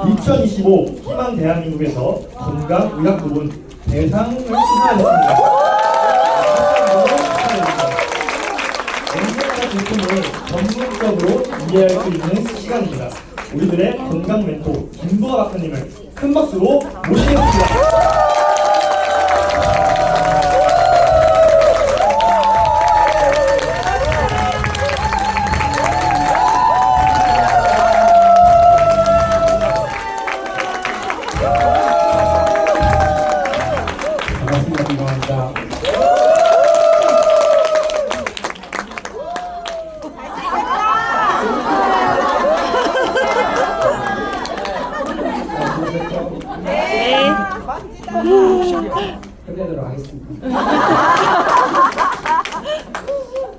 2025 희망 대한민국에서 건강의학 부분 대상을 수상하였습니다. 언젠가 제품을 전문적으로 이해할 수 있는 시간입니다. 우리들의 건강 멘토 김도아 박사님을 큰 박수로 모시겠습니다. 반갑습니다. 김동환입니다. 네. 끝내도록 하겠습니다.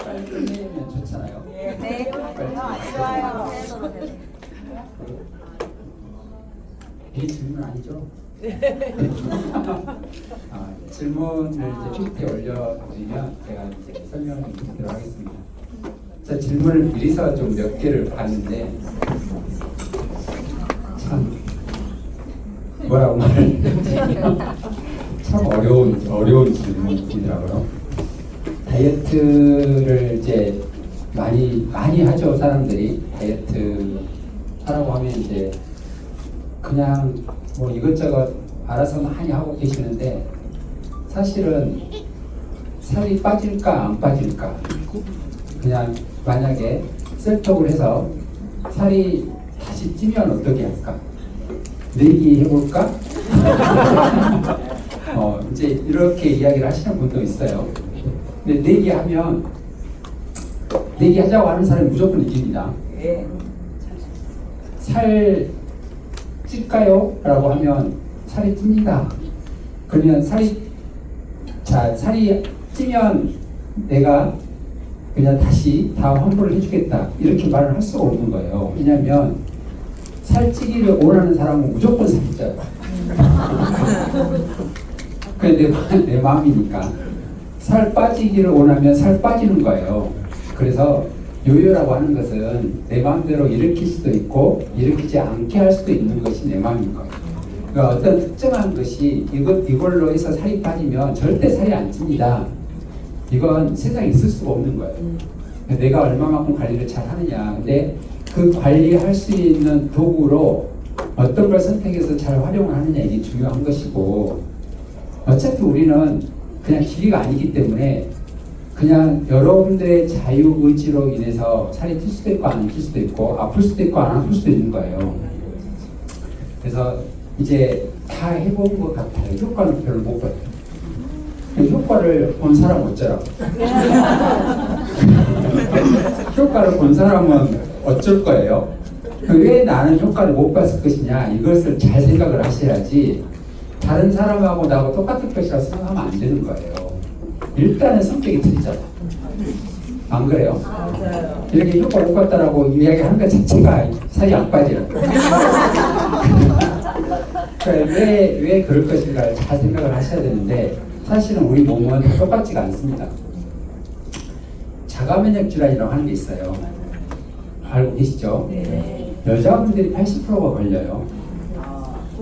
빨리 끝내면 좋잖아요. 네. 좋아요. 이 질문 아니죠? 질문을 이제 PPT에 올려드리면 제가 이제 설명을 드리도록 하겠습니다. 자, 질문을 미리서 좀 몇 개를 봤는데 참 뭐라고 말을 참 어려운 질문이더라고요. 다이어트를 이제 많이 하죠. 사람들이 다이어트 하라고 하면 이제 그냥 뭐 이것저것 알아서 많이 하고 계시는데 사실은 살이 빠질까 안 빠질까 그냥 만약에 셀톡을 해서 살이 다시 찌면 어떻게 할까 내기 해볼까 이제 이렇게 이야기를 하시는 분도 있어요. 근데 내기하자고 하는 사람이 무조건 이깁니다. 살 찔까요? 라고 하면 살이 찝니다. 그러면 살이 찌면 내가 그냥 다시 다음 환불을 해주겠다 이렇게 말을 할 수가 없는 거예요. 왜냐하면 살찌기를 원하는 사람은 무조건 살이 쪄요. 그게 내 마음이니까. 살 빠지기를 원하면 살 빠지는 거예요. 그래서 요요라고 하는 것은 내 마음대로 일으킬 수도 있고 일으키지 않게 할 수도 있는 것이 내 마음인 거예요. 그러니까 어떤 특정한 것이 이걸로 해서 살이 빠지면 절대 살이 안 찝니다. 이건 세상에 있을 수가 없는 거예요. 내가 얼마만큼 관리를 잘 하느냐. 근데 그 관리할 수 있는 도구로 어떤 걸 선택해서 잘 활용을 하느냐 이게 중요한 것이고 어차피 우리는 그냥 기계가 아니기 때문에 그냥 여러분들의 자유의지로 인해서 살이 찔 수도 있고 안 찔 수도 있고 아플 수도 있고 안 아플 수도 있는 거예요. 그래서 이제 다 해본 것 같아요. 효과는 별로 못 봐요. 효과를 본 사람 어쩌라고. 효과를 본 사람은 어쩔 거예요. 왜 나는 효과를 못 봤을 것이냐 이것을 잘 생각을 하셔야지 다른 사람하고 나하고 똑같을 것이라고 생각하면 안 되는 거예요. 일단은 성격이 틀리잖아. 안 그래요? 맞아요. 이렇게 효과 못 봤다라고 이야기하는 것 자체가 살이 안 빠지는 거예요. 그러니까 왜 그럴 것인가를 잘 생각을 하셔야 되는데 사실은 우리 몸은 똑같지가 않습니다. 자가면역 질환이라고 하는 게 있어요. 알고 계시죠? 네. 여자분들이 80%가 걸려요.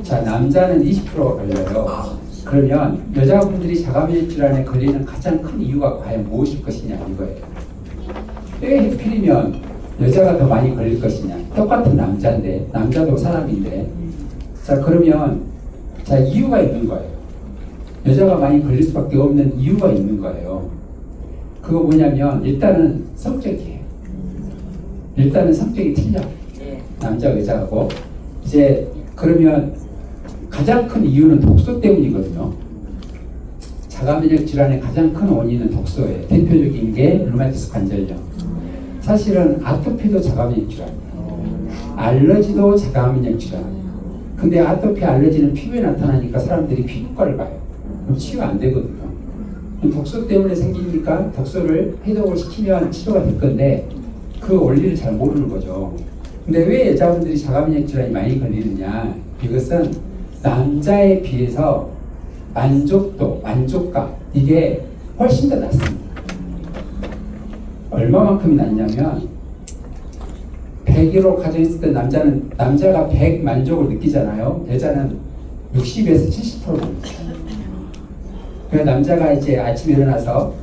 자, 남자는 20%가 걸려요. 그러면 여자분들이 자가면역 질환에 걸리는 가장 큰 이유가 과연 무엇일 것이냐 이거예요. 왜 하필이면 여자가 더 많이 걸릴 것이냐. 똑같은 남자인데 남자도 사람인데 자 그러면 자 이유가 있는 거예요. 여자가 많이 걸릴 수밖에 없는 이유가 있는 거예요. 그거 뭐냐면 일단은 성격이에요. 일단은 성격이 틀려. 남자 여자하고 이제 그러면 가장 큰 이유는 독소 때문이거든요. 자가면역 질환의 가장 큰 원인은 독소예요. 대표적인 게 류마티스 관절염. 사실은 아토피도 자가면역 질환이에요. 알러지도 자가면역 질환이에요. 근데 아토피 알러지는 피부에 나타나니까 사람들이 피부과를 가요. 그럼 치유가 안 되거든요. 독소 때문에 생기니까 독소를 해독을 시키면 치료가 될 건데 그 원리를 잘 모르는 거죠. 근데 왜 여자분들이 자가면역 질환이 많이 걸리느냐? 이것은 남자에 비해서 만족감 이게 훨씬 더 낮습니다. 얼마만큼이 낮냐면 100으로 가정했을 때 남자가 100 만족을 느끼잖아요. 여자는 60에서 70% 만족. 그래서 남자가 이제 아침에 일어나서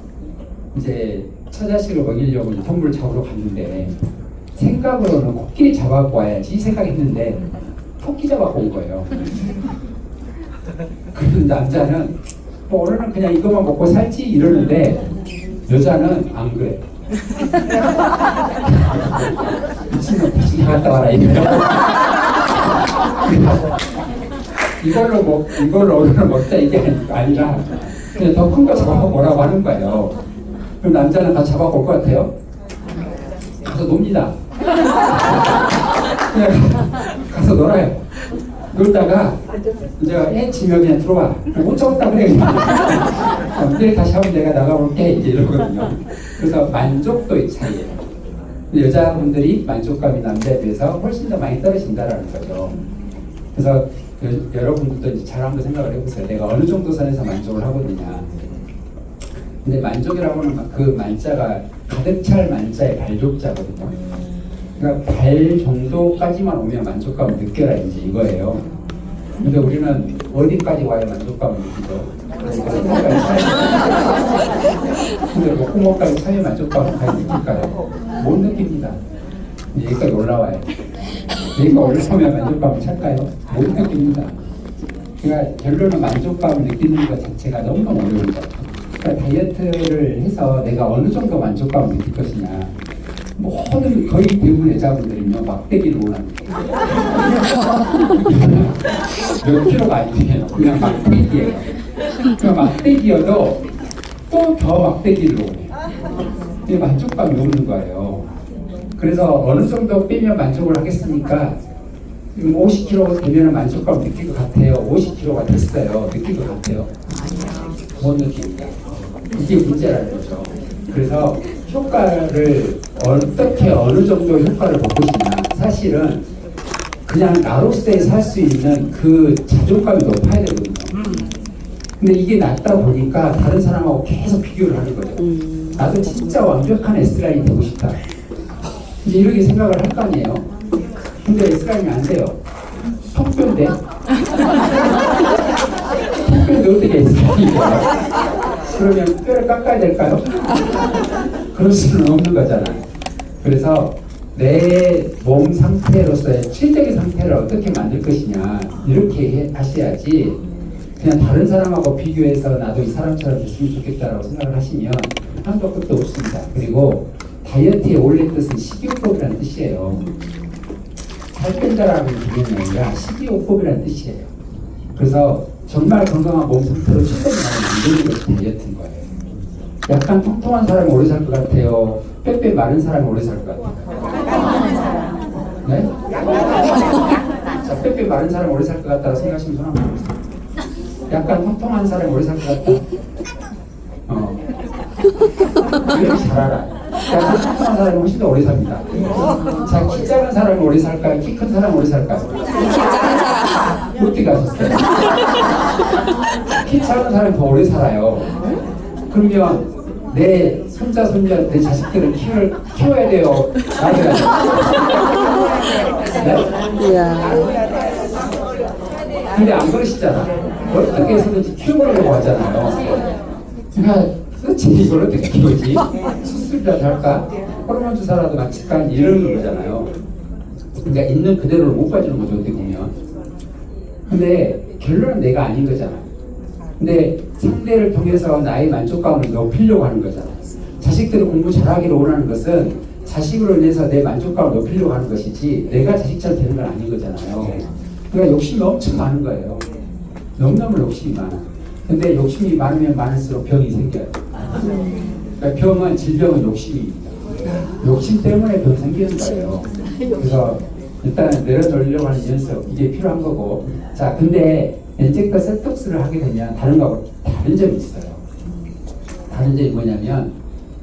이제 처자식을 먹이려고 동물 잡으러 갔는데 생각으로는 코끼리 잡아갖고 와야지 이 생각했는데 토끼 잡아갖고 온 거예요. 그런 남자는 뭐 오늘은 그냥 이것만 먹고 살지 이러는데 여자는 안 그래. 미친놈 다시 나갔다 와라 이래요. 이걸로 오늘은 먹자 이게 아니라 그냥 더 큰 거 잡아서 뭐라고 하는 거예요. 그럼 남자는 다 잡아올 것 같아요? 가서 놉니다. 그냥 가서 놀아요. 놀다가 이제 애 치면 그냥 들어와. 못 잡았다 그래. 내일 다시 한번 내가 나가볼게 이제 이러거든요. 그래서 만족도의 차이예요. 여자분들이 만족감이 남자에 비해서 훨씬 더 많이 떨어진다라는 거죠. 그래서 여러분들도 이제 잘 한번 생각을 해보세요. 내가 어느 정도 선에서 만족을 하고 있느냐. 근데 만족이라고 하는 그 만자가 가득 찰 만자의 발족자거든요. 그러니까 발 정도까지만 오면 만족감을 느껴라 이제 이거예요. 근데 우리는 어디까지 와야 만족감을 느끼죠? 근데 목구멍까지 차면 만족감을 과연 느낄까요? 못 느낍니다. 여기까지 올라와요. 여기가 올라오면 만족감을 찾까요? 못 느낍니다. 그러니까 결론은 만족감을 느끼는 것 자체가 너무너무 어려운 거죠. 그러니까 다이어트를 해서 내가 어느 정도 만족감을 느낄 것이냐. 모든 거의 대부분 여자분들은요 막대기를 원합니다. 몇 킬로가 아니에요. 그냥 막대기예요. 그냥 막대기여도 또 더 막대기를 원해요. 이게 만족감이 없는 거예요. 그래서 어느 정도 빼면 만족을 하겠습니까? 50kg 되면 만족감 느낄 것 같아요. 50kg가 됐어요. 느낄 것 같아요. 못 느낍니다. 이게 문제라는 거죠. 그래서 효과를 어떻게 어느 정도 효과를 볼 것이냐. 사실은 그냥 나로서의 살 수 있는 그 자존감이 높아야 되거든요. 근데 이게 낮다 보니까 다른 사람하고 계속 비교를 하는 거죠. 나도 진짜 완벽한 S라인이 되고 싶다. 이제 이렇게 생각을 할 거 아니에요. 근데 S라인이 안 돼요. 턱뼈인데? 턱뼈인데 어떻게 S라인이 돼요? 그러면 뼈를 깎아야 될까요? 그럴 수는 없는 거잖아요. 그래서 내 몸 상태로서의 최적의 상태를 어떻게 만들 것이냐 이렇게 하셔야지 그냥 다른 사람하고 비교해서 나도 이 사람처럼 됐으면 좋겠다라고 생각을 하시면 한도 끝도 없습니다. 그리고 다이어트의 원래 뜻은 식이요법이라는 뜻이에요. 살 뺀다라는 개념이 아니라 식이요법이라는 뜻이에요. 그래서 정말 건강한 몸 상태로 최선을 다해 만드는 것이 다이어트인 거예요. 약간 통통한 사람이 오래 살 것 같아요? 빼빼 마른 사람이 오래 살 것 같아요? 네? 자, 빼빼 마른 사람이 오래 살 것 같다고 생각하시면 손 한번 보세요. 약간 통통한 사람이 오래 살 것 같다? 이렇게 잘 알아. 약간 통통한 사람이 훨씬 더 오래 삽니다. 자, 키 작은 사람이 오래 살까요? 키 큰 사람이 오래 살까요? 키 작은 사람. 어떻게 가셨어요? 키 작은 사람이 더 오래 살아요. 그러면 내 손자, 손녀, 내 자식들은 키워야 돼요. 놔둬야 돼요. 네? 근데 안 그러시잖아. 어떻게 해서든지 키워보려고 하잖아요. 그러니까 도대체 이걸 어떻게 키우지? 수술이라도 할까? 호르몬 주사라도 맞힐까? 이러는 거잖아요. 그러니까 있는 그대로를 못 봐주는 거죠, 어떻게 보면. 근데 결론은 내가 아닌 거잖아. 근데 상대를 통해서 나의 만족감을 높이려고 하는 거잖아. 자식들이 공부 잘하기를 원하는 것은 자식으로 인해서 내 만족감을 높이려고 하는 것이지 내가 자식처럼 되는 건 아닌 거잖아요. 그러니까 욕심이 엄청 많은 거예요. 너무너무 욕심이 많아. 근데 욕심이 많으면 많을수록 병이 생겨요. 그러니까 병은, 질병은 욕심입니다. 욕심 때문에 병 생기는 거예요. 그래서 일단 내려놓으려고 하는 연습, 이게 필요한 거고. 자, 근데 인젝터 세톡스를 하게 되면 다른 거하고 다른 점이 있어요. 다른 점이 뭐냐면,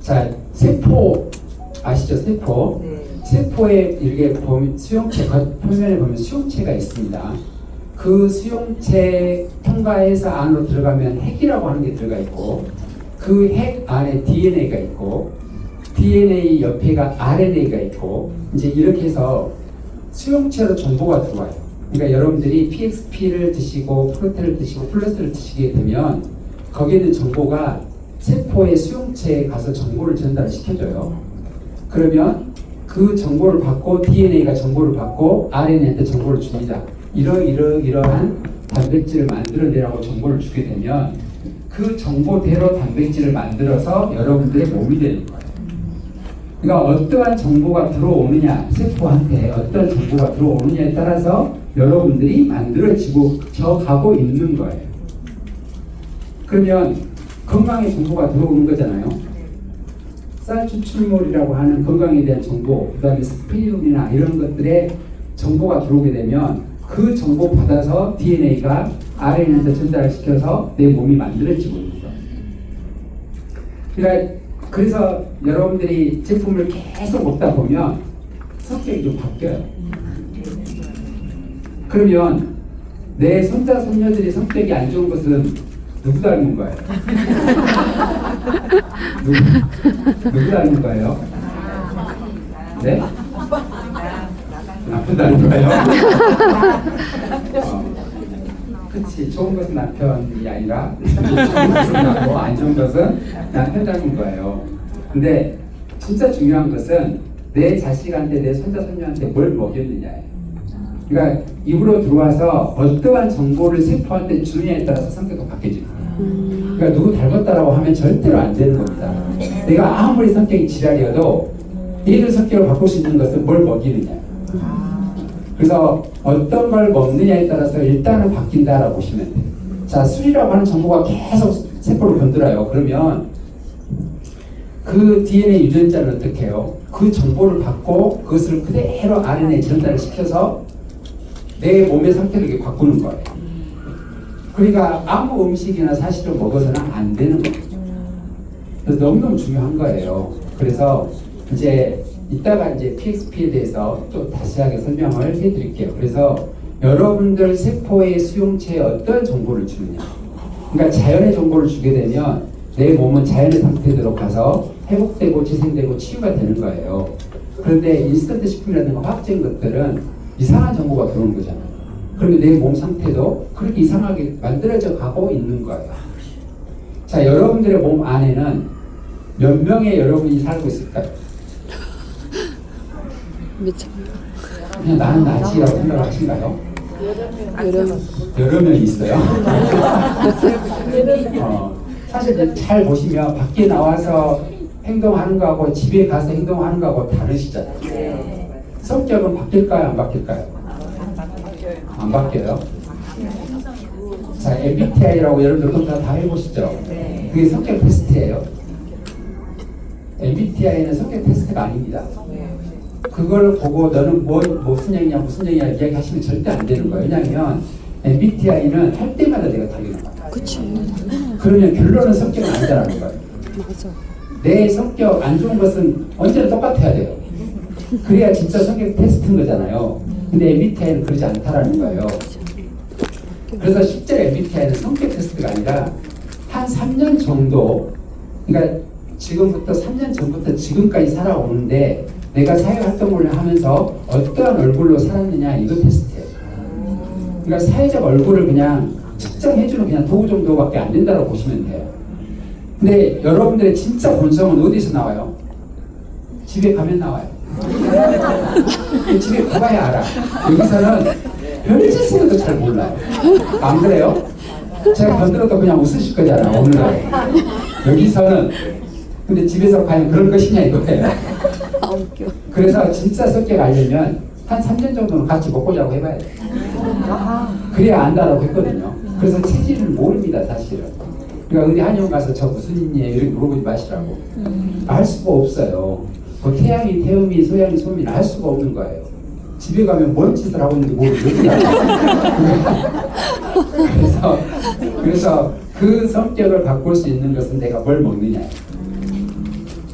자, 세포 아시죠? 세포. 세포에 이렇게 보면 수용체 표면에 보면 수용체가 있습니다. 그 수용체 통과해서 안으로 들어가면 핵이라고 하는 게 들어가 있고, 그 핵 안에 DNA가 있고, DNA 옆에가 RNA가 있고 이제 이렇게 해서 수용체로 정보가 들어와요. 그러니까 여러분들이 PXP를 드시고 프로테를 드시고 플러스를 드시게 되면 거기에 있는 정보가 세포의 수용체에 가서 정보를 전달을 시켜줘요. 그러면 그 정보를 받고 DNA가 정보를 받고 RNA한테 정보를 줍니다. 이러한 단백질을 만들어내라고 정보를 주게 되면 그 정보대로 단백질을 만들어서 여러분들의 몸이 되는 거예요. 그러니까 어떠한 정보가 들어오느냐, 세포한테 어떤 정보가 들어오느냐에 따라서 여러분들이 만들어지고 가고 있는 거예요. 그러면 건강의 정보가 들어오는 거잖아요. 쌀 추출물이라고 하는 건강에 대한 정보, 그 다음에 스피룰이나 이런 것들의 정보가 들어오게 되면 그 정보 받아서 DNA가 RNA한테 전달을 시켜서 내 몸이 만들어지고 있는 거예요. 그러니까 그래서 여러분들이 제품을 계속 먹다 보면 성격이 좀 바뀌어요. 그러면 내 손자, 손녀들이 성격이 안 좋은 것은 누구 닮은 거예요? 누구 닮은 거예요? 네? 남편 닮은 거예요? 그치. 좋은 것은 남편이 아니라 좋은 것은 나고 안 좋은 것은 남편 닮은 거예요. 근데 진짜 중요한 것은 내 자식한테 내 손자, 손녀한테 뭘 먹였느냐예요. 그러니까 입으로 들어와서 어떠한 정보를 세포한테 주느냐에 따라서 성격도 바뀌어지는 거예요. 그러니까 누구 닮았다라고 하면 절대로 안 되는 겁니다. 내가 아무리 성격이 지랄이어도 얘를 성격을 바꿀 수 있는 것은 뭘 먹이느냐. 그래서 어떤 걸 먹느냐에 따라서 일단은 바뀐다라고 보시면 돼요. 자, 술이라고 하는 정보가 계속 세포를 건드려요. 그러면 그 DNA 유전자를 어떻게 해요? 그 정보를 받고 그것을 그대로 RNA에 전달을 시켜서 내 몸의 상태를 이렇게 바꾸는 거예요. 그러니까 아무 음식이나 사실을 먹어서는 안 되는 거예요. 그래서 너무너무 중요한 거예요. 그래서 이제 이따가 이제 PXP에 대해서 또 다시하게 설명을 해드릴게요. 그래서 여러분들 세포의 수용체에 어떤 정보를 주느냐. 그러니까 자연의 정보를 주게 되면 내 몸은 자연의 상태대로 가서 회복되고 재생되고 치유가 되는 거예요. 그런데 인스턴트 식품이라든가 화학적인 것들은 이상한 정보가 들어오는 거잖아요. 그러면 내 몸 상태도 그렇게 이상하게 만들어져 가고 있는 거예요. 자, 여러분들의 몸 안에는 몇 명의 여러분이 살고 있을까요? 그냥 나는 나지라고 생각을 하신가요? 여러 명이 있어요. 사실 잘 보시면 밖에 나와서 행동하는 거하고 집에 가서 행동하는 거하고 다르시잖아요. 성격은 바뀔까요? 안 바뀔까요? 안 바뀌어요. 자, MBTI라고 여러분들 다 해보시죠. 그게 성격 테스트예요. MBTI는 성격 테스트가 아닙니다. 그걸 보고 너는 무슨 영이냐 무슨 영이냐 이야기하시면 절대 안 되는 거예요. 왜냐하면 MBTI는 할 때마다 내가 달리는 거예요. 그치. 그러면 결론은 성격은 아니다라는 거예요. 맞아. 내 성격 안 좋은 것은 언제나 똑같아야 돼요. 그래야 진짜 성격 테스트인 거잖아요. 근데 MBTI는 그러지 않다라는 거예요. 그래서 실제로 MBTI는 성격 테스트가 아니라 한 3년 정도, 그러니까 지금부터 3년 전부터 지금까지 살아오는데 내가 사회활동을 하면서 어떠한 얼굴로 살았느냐 이거 테스트예요. 그러니까 사회적 얼굴을 그냥 측정해주는 그냥 도구 정도밖에 안 된다고 보시면 돼요. 근데 여러분들의 진짜 본성은 어디서 나와요? 집에 가면 나와요. 집에 가봐야 알아. 여기서는 별짓을 해도 잘 몰라요. 안 그래요? 제가 건드려도 그냥 웃으실 거잖아 오늘은. 여기서는 근데 집에서 과연 그런 것이냐 이거예요. 그래서 진짜 성격 알려면 한 3년 정도는 같이 먹고 자고 해봐야 돼. 그래야 안다라고 했거든요. 그래서 체질을 모릅니다 사실은. 그러니까 어디 한의원 가서 저 무슨 인이에요 이렇게 물어보지 마시라고. 알 수가 없어요. 그 태양이 태음이 소양이 소음이 알 수가 없는 거예요. 집에 가면 뭔 짓을 하고 있는지 모르겠어요. 그래서 그 성격을 바꿀 수 있는 것은 내가 뭘 먹느냐.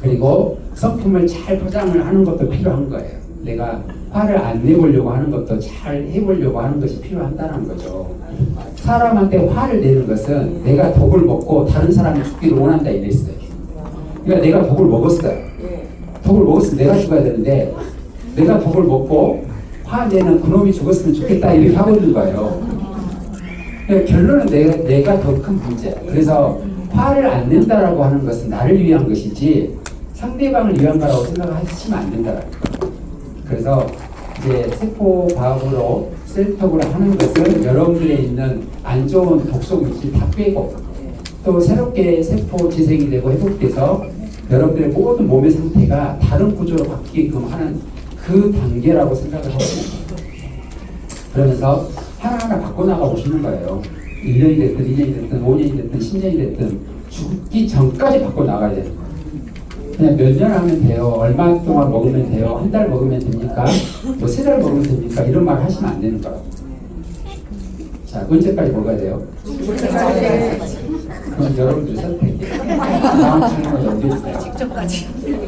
그리고 성품을 잘 포장을 하는 것도 필요한 거예요. 내가 화를 안 내보려고 하는 것도 잘 해보려고 하는 것이 필요하다는 거죠. 사람한테 화를 내는 것은 내가 독을 먹고 다른 사람이 죽기를 원한다 이랬어요. 그러니까 내가 독을 먹었어요. 독을 먹었으면 내가 죽어야 되는데 내가 독을 먹고 화내는 그놈이 죽었으면 좋겠다 이렇게 하고 있는 거예요. 그러니까 결론은 내가 더 큰 문제야. 그래서 화를 안 낸다라고 하는 것은 나를 위한 것이지 상대방을 위한 거라고 생각하시면 안 된다. 그래서 이제 세포 과학으로 셀톡으로 하는 것은 여러분들에 있는 안 좋은 독소 물질 다 빼고 또 새롭게 세포 재생이 되고 회복돼서 여러분들의 모든 몸의 상태가 다른 구조로 바뀌게끔 하는 그 단계라고 생각을 하고 그러면서 하나하나 바꿔나가 보시는 거예요. 1년이 됐든 2년이 됐든 5년이 됐든 10년이 됐든 죽기 전까지 바꿔나가야 돼요. 그냥 몇 년 하면 돼요. 얼마 동안 먹으면 돼요. 한 달 먹으면 됩니까? 뭐 세 달 먹으면 됩니까? 이런 말 하시면 안 되는 거예요. 자, 언제까지 먹어야 돼요? 그건 여러분들 선택이에요. 다음 질문을 넘겨주세요.